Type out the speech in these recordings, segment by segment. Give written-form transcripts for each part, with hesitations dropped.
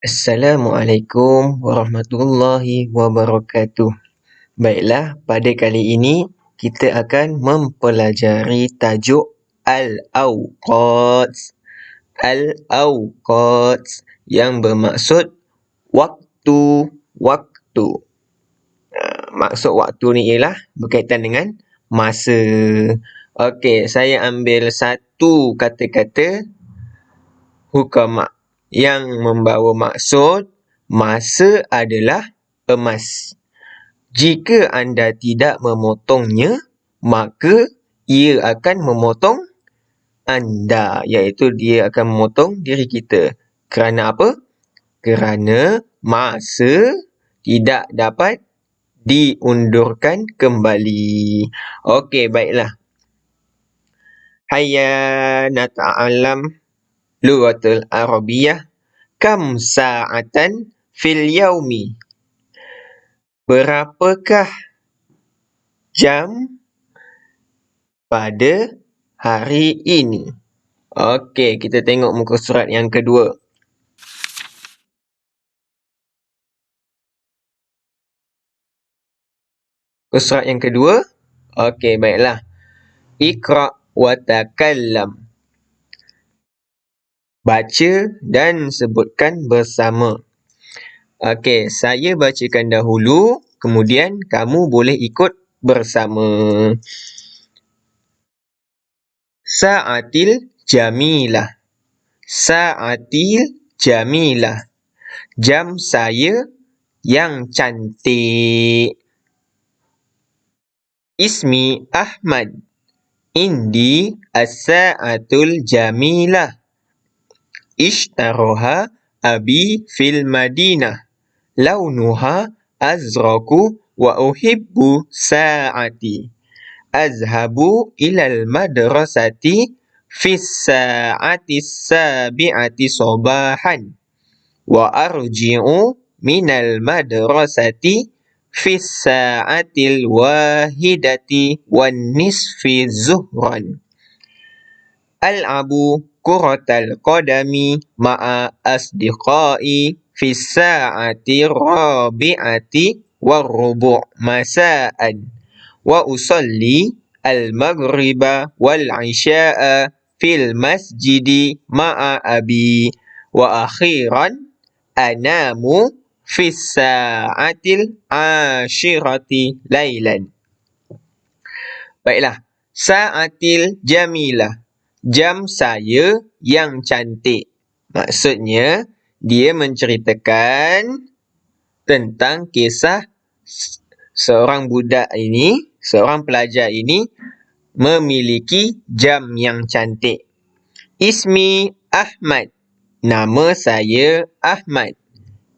Assalamualaikum warahmatullahi wabarakatuh. Baiklah, pada kali ini kita akan mempelajari tajuk Al-Awqat. Al-Awqat yang bermaksud waktu-waktu. Maksud waktu ni ialah berkaitan dengan masa. Okey, saya ambil satu kata-kata hukama yang membawa maksud masa adalah emas. Jika anda tidak memotongnya, maka ia akan memotong anda, iaitu dia akan memotong diri kita. Kerana apa? Kerana masa tidak dapat diundurkan kembali. Okey, baiklah. Hayya nata'alam lughatul Arabiyyah. Kam sa'atan fil yaumi? Berapakah jam pada hari ini? Okey, kita tengok muka surat yang kedua. Muka surat yang kedua. Okey, baiklah. Iqra' wa takallam. Baca dan sebutkan bersama. Okey, saya bacakan dahulu, kemudian kamu boleh ikut bersama. Sa'atil jamilah. Sa'atil jamilah. Jam saya yang cantik. Ismi Ahmad. Indi as-sa'atul jamilah. Ishtaroha abi fil madinah. Launuha azraku wa uhibbu sa'ati. Azhabu ilal madrasati fis sa'ati sabi'ati sabahan. Wa arji'u minal madrasati fis sa'atil wahidati wan nisfi zuhran. Al'abu kuratal qadami ma'a asdiqai fis sa'ati rabi'ati warrubu' masa'an. Wa usalli al-maghriba wal-isya'a fil masjidi ma'a abi. Wa akhiran anamu fis sa'atil ashirati laylan. Baiklah, sa'atil jamilah. Jam saya yang cantik. Maksudnya, dia menceritakan tentang kisah seorang budak ini, seorang pelajar ini memiliki jam yang cantik. Ismi Ahmad. Nama saya Ahmad.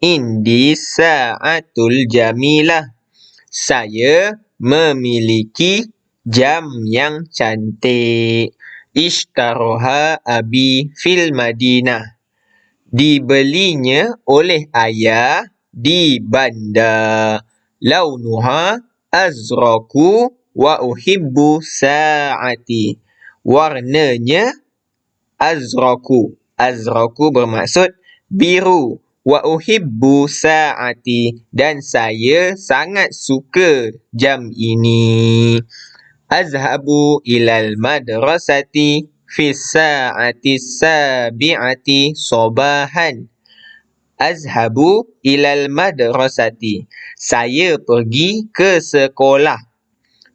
Indi sa'atul jamilah. Saya memiliki jam yang cantik. Ishtaroha abi fil madinah. Dibelinya oleh ayah di bandar. Launuha azraku wa uhibbu sa'ati. Warnanya azraku. Azraku bermaksud biru. Wa uhibbu sa'ati. Dan saya sangat suka jam ini. Azhabu ilal madrasati fis sa'ati sabi'ati sabahan. Azhabu ilal madrasati. Saya pergi ke sekolah.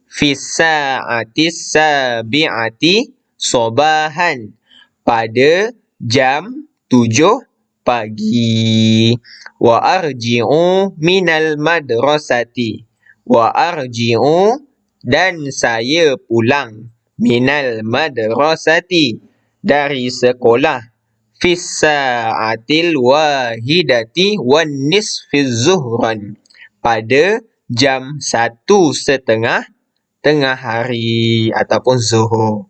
Fis sa'ati sabi'ati sabahan. Pada jam 7 pagi. Wa arji'u minal madrasati. Wa arji'u, dan saya pulang, minal madrasati, dari sekolah, fis sa'atil wahidati wan nisfi zuhran, pada jam 1:30 tengah hari ataupun zuhur.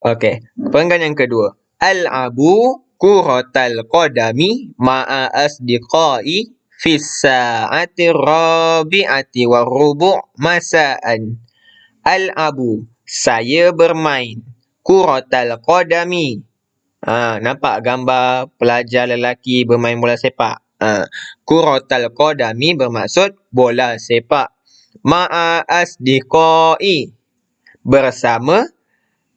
Okey, perenggan yang kedua. Al'abu kuratal qadami ma'a asdiqai fis sa'ati rabi'ati warrubu' masa'an. Al'abu, saya bermain. Kuratal qadami. Nampak gambar pelajar lelaki bermain bola sepak. Kuratal qadami bermaksud bola sepak. Ma'a asdiqai, bersama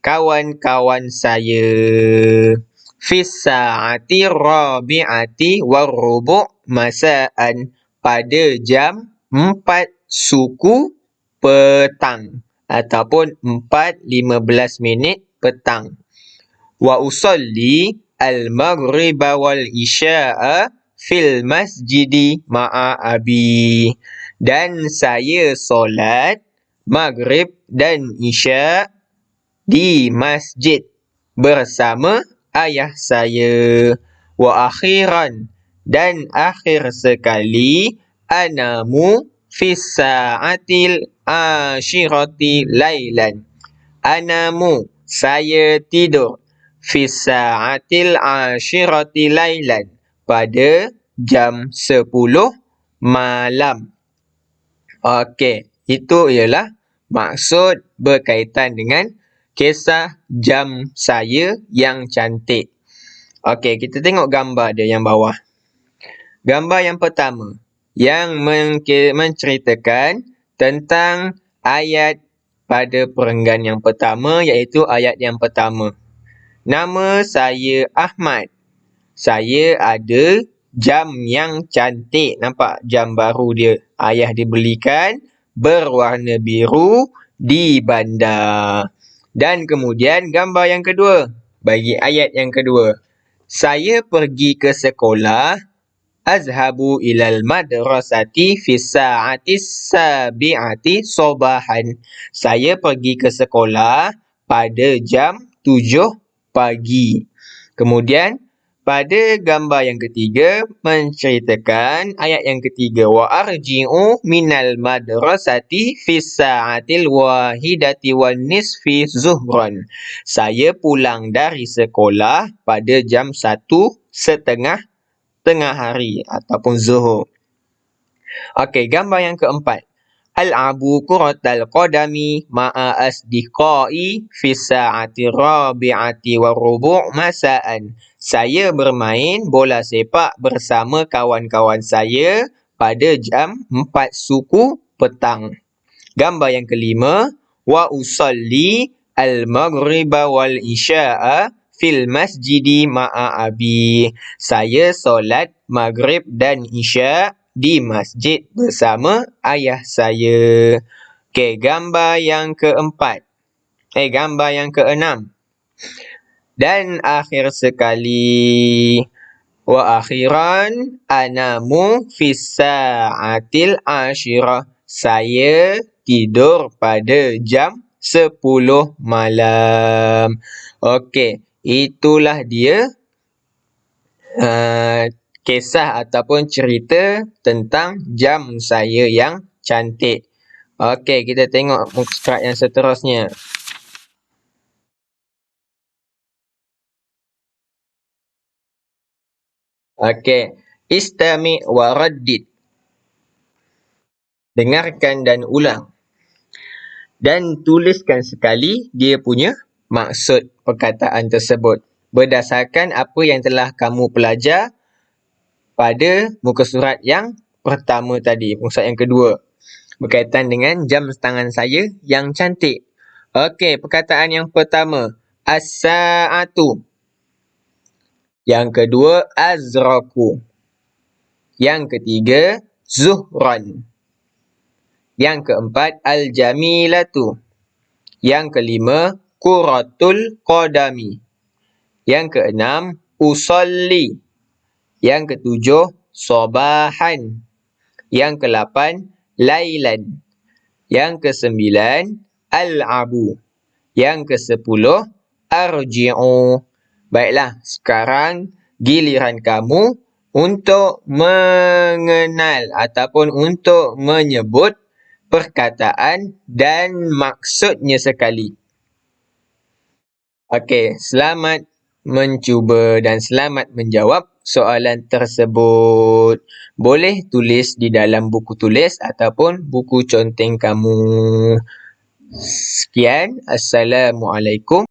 kawan-kawan saya. Fis sa'ati rabi'ati warrubu' masa'an, pada jam 4 suku petang ataupun 4:15 petang. Wa usalli al-maghriba wal isya'a fil masjidi ma'a abi. Dan saya solat maghrib dan isya' di masjid bersama ayah saya. Wa akhiran, dan akhir sekali, anamu fis sa'atil ashirati lailan. Anamu, saya tidur. Fis sa'atil ashirati lailan, pada jam 10 malam. Okey, itu ialah maksud berkaitan dengan kisah jam saya yang cantik. Okey, kita tengok gambar dia yang bawah. Gambar yang pertama yang menceritakan tentang ayat pada perenggan yang pertama, iaitu ayat yang pertama. Nama saya Ahmad. Saya ada jam yang cantik. Nampak jam baru dia. Ayah dibelikan berwarna biru di bandar. Dan kemudian gambar yang kedua, bagi ayat yang kedua. Saya pergi ke sekolah. Azhabu ilal madrasati fi sa'atis sabi'ati sobahan. Saya pergi ke sekolah pada jam 7 pagi. Kemudian pada gambar yang ketiga menceritakan ayat yang ketiga, wa arji'u minal madrasati fi sa'atil wahidati wan nisfi zuhran. Saya pulang dari sekolah pada jam 1:30 tengah hari ataupun zuhur. Okey, gambar yang keempat. Al-abu kuratal qadami ma'a asdiqai fi sa'ati rabi'ati warrubu' masa'an. Saya bermain bola sepak bersama kawan-kawan saya pada jam 4 suku petang. Gambar yang kelima. Wa usalli al-maghriba wal isya'a fil masjidi ma'a abi. Saya solat maghrib dan isya' di masjid bersama ayah saya. Okey, gambar yang keempat. Gambar yang keenam. Dan akhir sekali, wa akhiran anamu fis sa'atil ashirah. Saya tidur pada jam 10 malam. Okey, itulah dia kisah ataupun cerita tentang jam saya yang cantik. Okey, kita tengok muka surat yang seterusnya. Okey, istami' wa raddid. Dengarkan dan ulang. Dan tuliskan sekali dia punya maksud perkataan tersebut berdasarkan apa yang telah kamu pelajar pada muka surat yang pertama tadi, muka surat yang kedua, berkaitan dengan jam tangan saya yang cantik. Okey, perkataan yang pertama, as-sa'atu. Yang kedua, azraku. Yang ketiga, zuhran. Yang keempat, al-jamilatu. Yang kelima, kuratul qadami. Yang keenam, usalli. Yang ketujuh, sobahan. Yang ke-8, lailan. Yang ke-9, al-abu. Yang ke-10, arji'u. Baiklah, sekarang giliran kamu untuk mengenal ataupun untuk menyebut perkataan dan maksudnya sekali. Okey, selamat mencuba dan selamat menjawab soalan tersebut. Boleh tulis di dalam buku tulis ataupun buku conteng kamu. Sekian, Assalamualaikum.